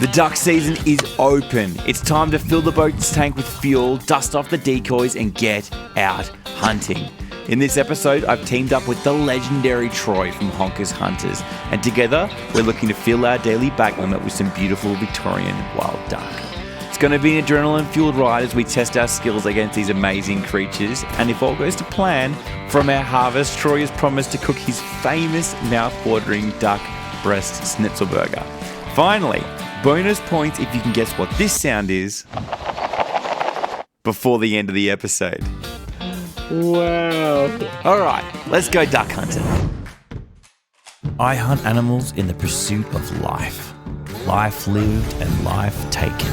The duck season is open. It's time to fill the boat's tank with fuel, dust off the decoys, and get out hunting. In this episode, I've teamed up with the legendary Troy from Honkers Hunters, and together we're looking to fill our daily bag limit with some beautiful Victorian wild duck. It's going to be an adrenaline-fueled ride as we test our skills against these amazing creatures, and if all goes to plan, from our harvest, Troy has promised to cook his famous mouth-watering duck breast schnitzel burger. Finally, bonus points if you can guess what this sound is before the end of the episode. Wow. Alright, let's go duck hunting. I hunt animals in the pursuit of life. Life lived and life taken.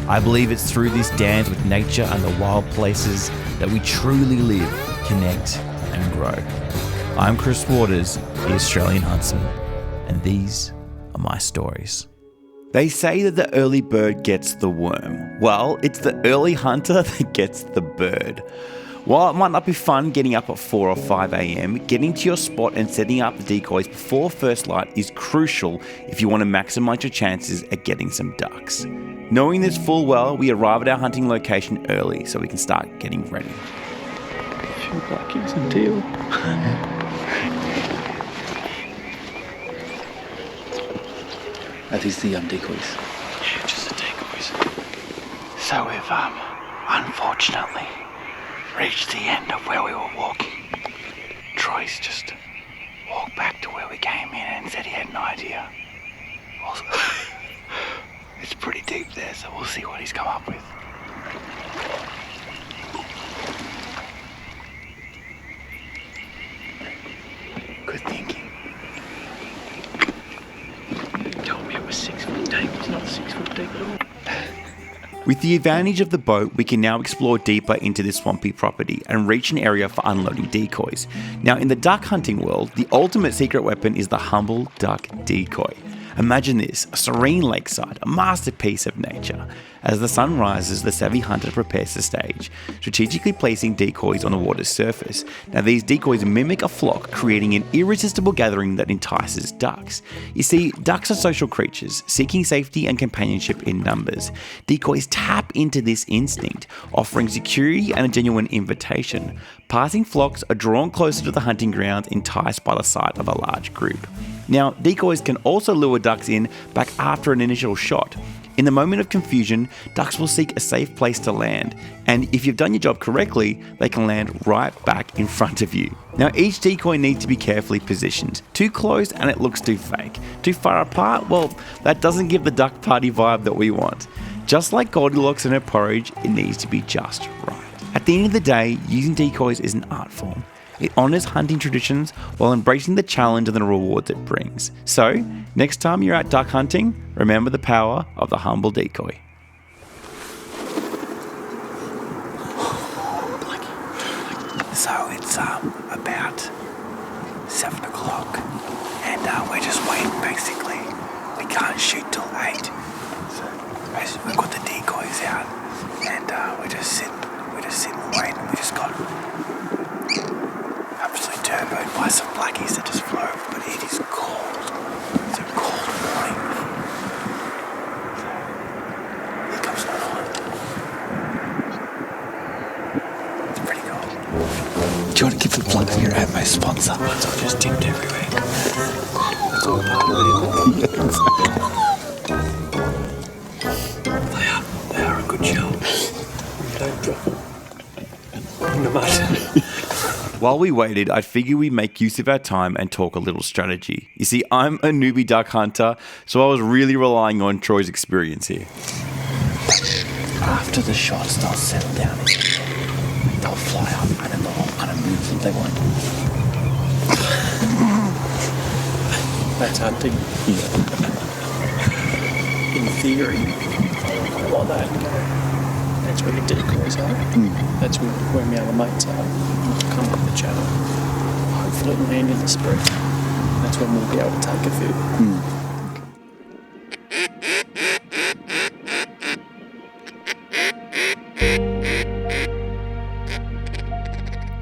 I believe it's through this dance with nature and the wild places that we truly live, connect and grow. I'm Chris Waters, the Australian Huntsman, and these are my stories. They say that the early bird gets the worm. Well, it's the early hunter that gets the bird. While it might not be fun getting up at 4 or 5 a.m, getting to your spot and setting up the decoys before first light is crucial if you want to maximise your chances at getting some ducks. Knowing this full well, we arrive at our hunting location early so we can start getting ready. A few blackies and teal. Are these the decoys? Yeah, just the decoys. So we've, unfortunately, reached the end of where we were walking. Troy's just walked back to where we came in and said he had an idea. Also, it's pretty deep there, so we'll see what he's come up with. Good thinking. You told me it was 6 foot deep. It's not 6 foot deep at all. With the advantage of the boat, we can now explore deeper into this swampy property and reach an area for unloading decoys. Now, in the duck hunting world, the ultimate secret weapon is the humble duck decoy. Imagine this, a serene lakeside, a masterpiece of nature. As the sun rises, the savvy hunter prepares the stage, strategically placing decoys on the water's surface. Now, these decoys mimic a flock, creating an irresistible gathering that entices ducks. You see, ducks are social creatures, seeking safety and companionship in numbers. Decoys tap into this instinct, offering security and a genuine invitation. Passing flocks are drawn closer to the hunting ground, enticed by the sight of a large group. Now, decoys can also lure ducks in back after an initial shot. In the moment of confusion, ducks will seek a safe place to land, and if you've done your job correctly, they can land right back in front of you. Now, each decoy needs to be carefully positioned. Too close and it looks too fake. Too far apart, well, that doesn't give the duck party vibe that we want. Just like Goldilocks and her porridge, it needs to be just right. At the end of the day, using decoys is an art form. It honours hunting traditions while embracing the challenge and the rewards it brings. So, next time you're out duck hunting, remember the power of the humble decoy. So it's about 7 o'clock and we're just waiting basically. We can't shoot till 8. So we've got the decoys out and we're just sitting and waiting. We just got absolutely turboed by some blackies that just flew over, but it is cold. It's a cold morning. So here comes the night. It's pretty cold. Do you want to give the plug for your AMO sponsor? Once I just dipped everywhere. It's all part of it. They are a good show. Don't drop it in the mud. While we waited, I figured we'd make use of our time and talk a little strategy. You see, I'm a newbie duck hunter, so I was really relying on Troy's experience here. After the shots, they'll settle down again. They'll fly up and then they'll all kind of move what they want. That's hunting. In theory, like that. That's where your decoys are. That's where my other mates are. Come up the channel. Hopefully land in the spring. That's when we'll be able to take a few.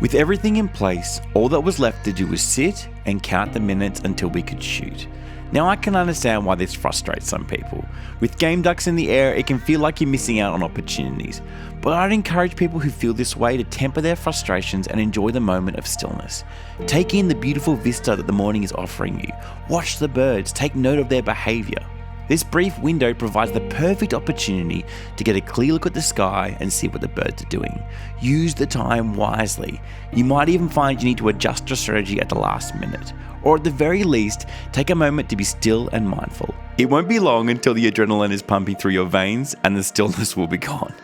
With everything in place, all that was left to do was sit and count the minutes until we could shoot. Now I can understand why this frustrates some people. With game ducks in the air, it can feel like you're missing out on opportunities. But I'd encourage people who feel this way to temper their frustrations and enjoy the moment of stillness. Take in the beautiful vista that the morning is offering you. Watch the birds, take note of their behaviour. This brief window provides the perfect opportunity to get a clear look at the sky and see what the birds are doing. Use the time wisely. You might even find you need to adjust your strategy at the last minute. Or at the very least, take a moment to be still and mindful. It won't be long until the adrenaline is pumping through your veins and the stillness will be gone.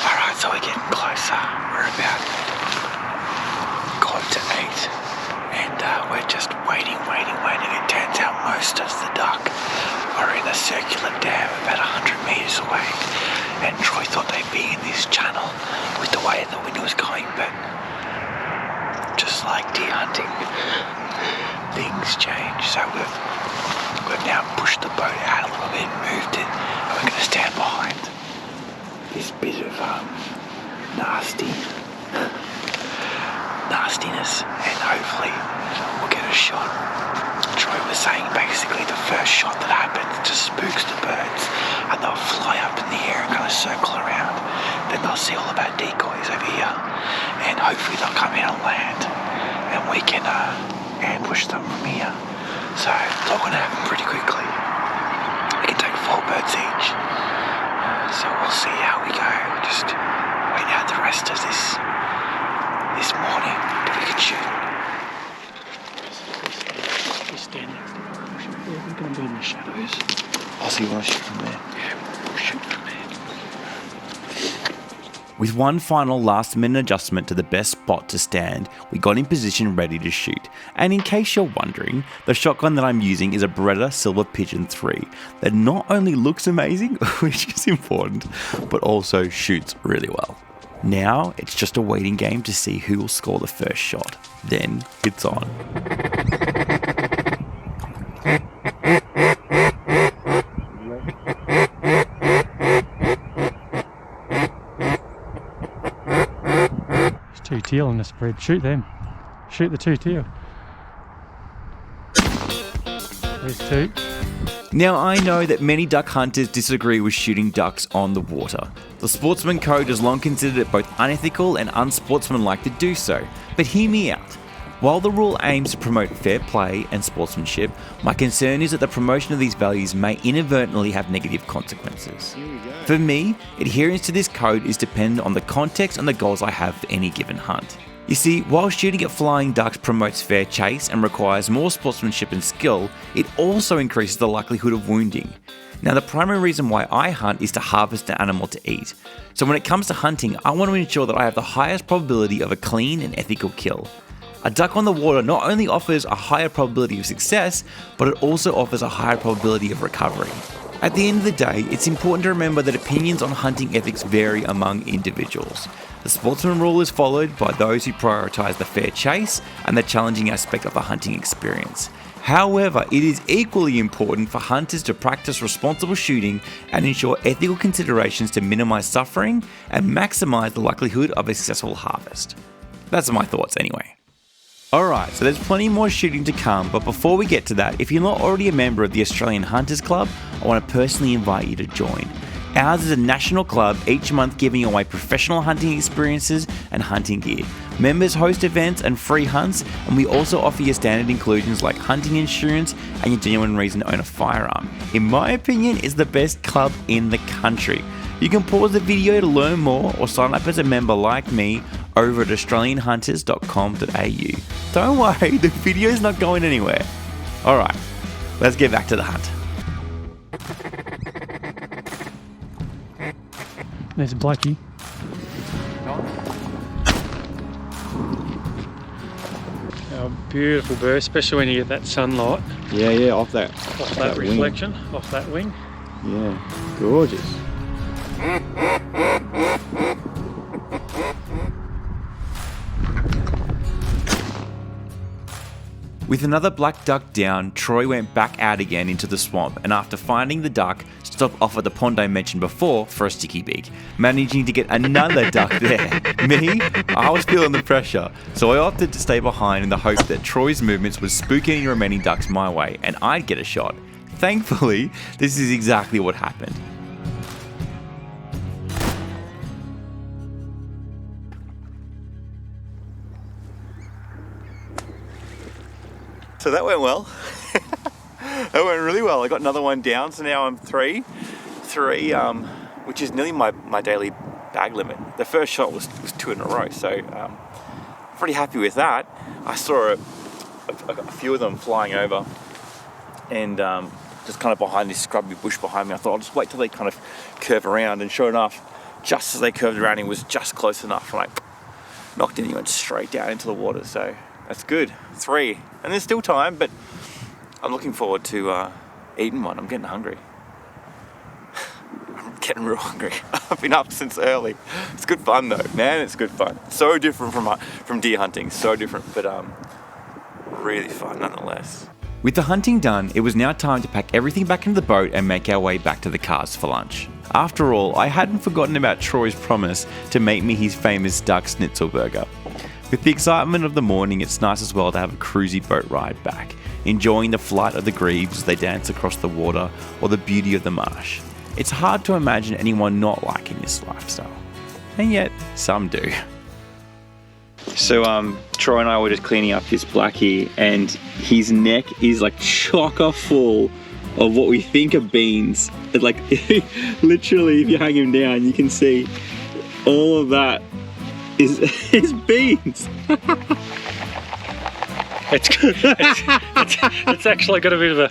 Alright, so we're getting closer. We're about 7:45, and we're just waiting. It turns out most of the duck are in a circular dam about 100 metres away, and Troy thought they'd be in this channel with the way the wind was going, but just like deer hunting, things change. So we've now pushed the boat out a little bit, moved it, and we're going to stand behind this bit of nastiness, and hopefully we'll get a shot. Troy was saying basically the first shot that happens just spooks the birds, and they'll fly up in the air and kind of circle around. Then they'll see all of our decoys over here, and hopefully they'll come in on land, and we can ambush them from here. So it's all going to happen pretty quickly. We can take 4 birds each. So we'll see how we go. Just wait out the rest of this morning till we can shoot. We're standing next to the bush. We're going to be in the shadows. Oh, so you want to shoot from there? Yeah, we'll shoot from there. With one final last minute adjustment to the best spot to stand, we got in position ready to shoot. And in case you're wondering, the shotgun that I'm using is a Beretta Silver Pigeon 3 that not only looks amazing, which is important, but also shoots really well. Now it's just a waiting game to see who will score the first shot. Then it's on. There's 2 teal in the spread. Shoot them. Shoot the 2 teal. There's 2. Now I know that many duck hunters disagree with shooting ducks on the water. The Sportsman Code has long considered it both unethical and unsportsmanlike to do so, but hear me out. While the rule aims to promote fair play and sportsmanship, my concern is that the promotion of these values may inadvertently have negative consequences. For me, adherence to this code is dependent on the context and the goals I have for any given hunt. You see, while shooting at flying ducks promotes fair chase and requires more sportsmanship and skill, it also increases the likelihood of wounding. Now, the primary reason why I hunt is to harvest an animal to eat. So when it comes to hunting, I want to ensure that I have the highest probability of a clean and ethical kill. A duck on the water not only offers a higher probability of success, but it also offers a higher probability of recovery. At the end of the day, it's important to remember that opinions on hunting ethics vary among individuals. The sportsman rule is followed by those who prioritise the fair chase and the challenging aspect of the hunting experience. However, it is equally important for hunters to practice responsible shooting and ensure ethical considerations to minimise suffering and maximise the likelihood of a successful harvest. That's my thoughts anyway. Alright, so there's plenty more shooting to come, but before we get to that, if you're not already a member of the Australian Hunters Club, I want to personally invite you to join. Ours is a national club, each month giving away professional hunting experiences and hunting gear. Members host events and free hunts, and we also offer you standard inclusions like hunting insurance and your genuine reason to own a firearm. In my opinion, it's the best club in the country. You can pause the video to learn more or sign up as a member like me over at australianhunters.com.au. Don't worry, the video's not going anywhere. Alright, let's get back to the hunt. There's a blackie. Oh, beautiful bird, especially when you get that sunlight Yeah, off that reflection, off that wing. Yeah, gorgeous. With another black duck down, Troy went back out again into the swamp, and after finding the duck, stopped off at the pond I mentioned before for a sticky beak, managing to get another duck there. Me? I was feeling the pressure, so I opted to stay behind in the hope that Troy's movements would spook any remaining ducks my way, and I'd get a shot. Thankfully, this is exactly what happened. So that went well. That went really well. I got another one down, so now I'm three, which is nearly my daily bag limit. The first shot was 2 in a row, so pretty happy with that. I saw a few of them flying over, and just kind of behind this scrubby bush behind me. I thought I'll just wait till they kind of curve around, and sure enough, just as they curved around, it was just close enough, and I knocked it and went straight down into the water. So that's good. 3, and there's still time, but I'm looking forward to eating one. I'm getting hungry. I'm getting real hungry. I've been up since early. It's good fun though, man. It's good fun. So different from deer hunting. So different, but really fun nonetheless. With the hunting done, it was now time to pack everything back into the boat and make our way back to the cars for lunch. After all, I hadn't forgotten about Troy's promise to make me his famous duck schnitzel burger. With the excitement of the morning, it's nice as well to have a cruisy boat ride back, enjoying the flight of the grebes as they dance across the water or the beauty of the marsh. It's hard to imagine anyone not liking this lifestyle, and yet some do. So Troy and I were just cleaning up his blackie, and his neck is like chocker full of what we think are beans. It's like literally, if you hang him down, you can see all of that is beans. It's actually got a bit of a...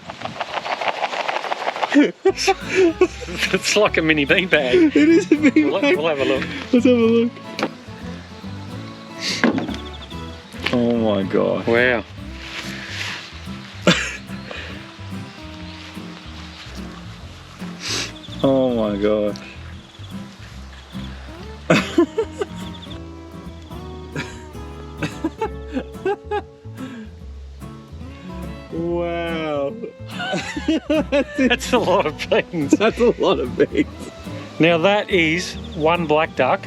It's like a mini bean bag. It is a bean bag. We'll have a look. Let's have a look. Oh my god. Wow. Oh my god. Wow. That's a lot of beans. That's a lot of beans. Now that is one black duck.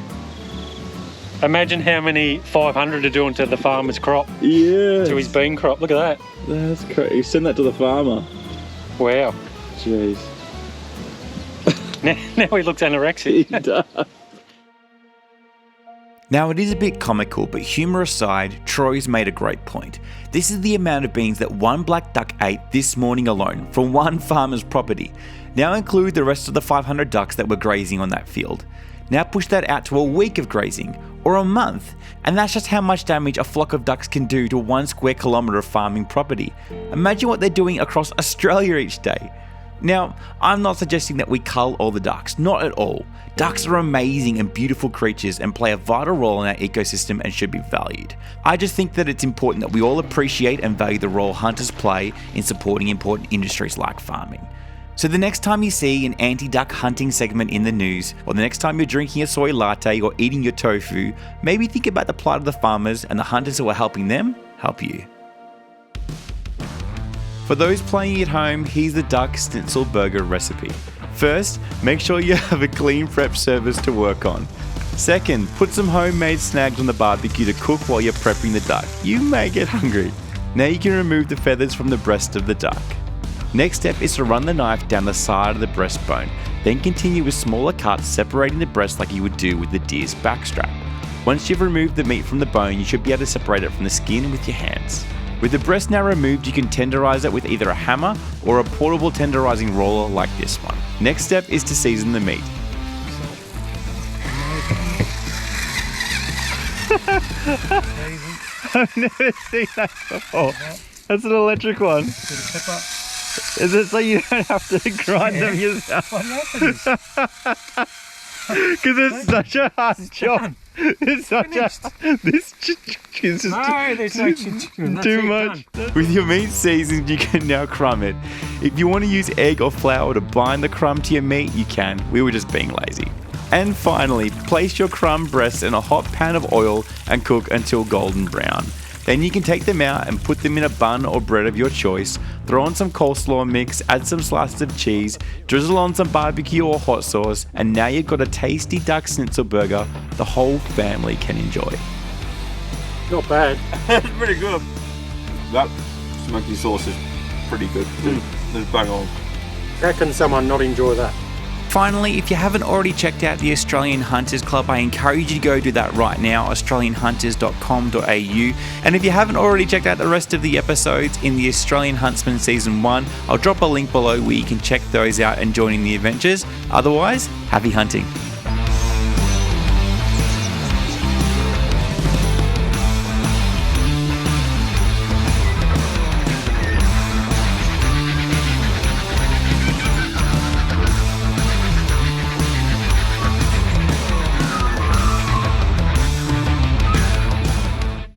Imagine how many 500 are doing to the farmer's crop. Yeah. To his bean crop. Look at that. That's crazy. Send that to the farmer. Wow. Jeez. Now he looks anorexic. He does. Now it is a bit comical, but humour aside, Troy's made a great point. This is the amount of beans that one black duck ate this morning alone from one farmer's property. Now include the rest of the 500 ducks that were grazing on that field. Now push that out to a week of grazing, or a month, and that's just how much damage a flock of ducks can do to 1 square kilometre of farming property. Imagine what they're doing across Australia each day. Now, I'm not suggesting that we cull all the ducks, not at all. Ducks are amazing and beautiful creatures and play a vital role in our ecosystem and should be valued. I just think that it's important that we all appreciate and value the role hunters play in supporting important industries like farming. So the next time you see an anti-duck hunting segment in the news, or the next time you're drinking a soy latte or eating your tofu, maybe think about the plight of the farmers and the hunters who are helping them help you. For those playing at home, here's the duck stitzel burger recipe. First, make sure you have a clean prep surface to work on. Second, put some homemade snags on the barbecue to cook while you're prepping the duck. You may get hungry. Now you can remove the feathers from the breast of the duck. Next step is to run the knife down the side of the breastbone, then continue with smaller cuts separating the breast like you would do with the deer's backstrap. Once you've removed the meat from the bone, you should be able to separate it from the skin with your hands. With the breast now removed, you can tenderize it with either a hammer or a portable tenderizing roller like this one. Next step is to season the meat. I've never seen that before. That's an electric one. Is it so you don't have to grind them yourself? Because it's such a hard job. It's such this is just too much. With your meat seasoned, you can now crumb it. If you want to use egg or flour to bind the crumb to your meat, you can. We were just being lazy. And finally, place your crumb breasts in a hot pan of oil and cook until golden brown. Then you can take them out and put them in a bun or bread of your choice, throw on some coleslaw mix, add some slices of cheese, drizzle on some barbecue or hot sauce, and now you've got a tasty duck schnitzel burger the whole family can enjoy. Not bad. It's pretty good. That smoky sauce is pretty good. It's bang on. How can someone not enjoy that? Finally, if you haven't already checked out the Australian Hunters Club, I encourage you to go do that right now, australianhunters.com.au. And if you haven't already checked out the rest of the episodes in the Australian Huntsman Season 1, I'll drop a link below where you can check those out and join in the adventures. Otherwise, happy hunting.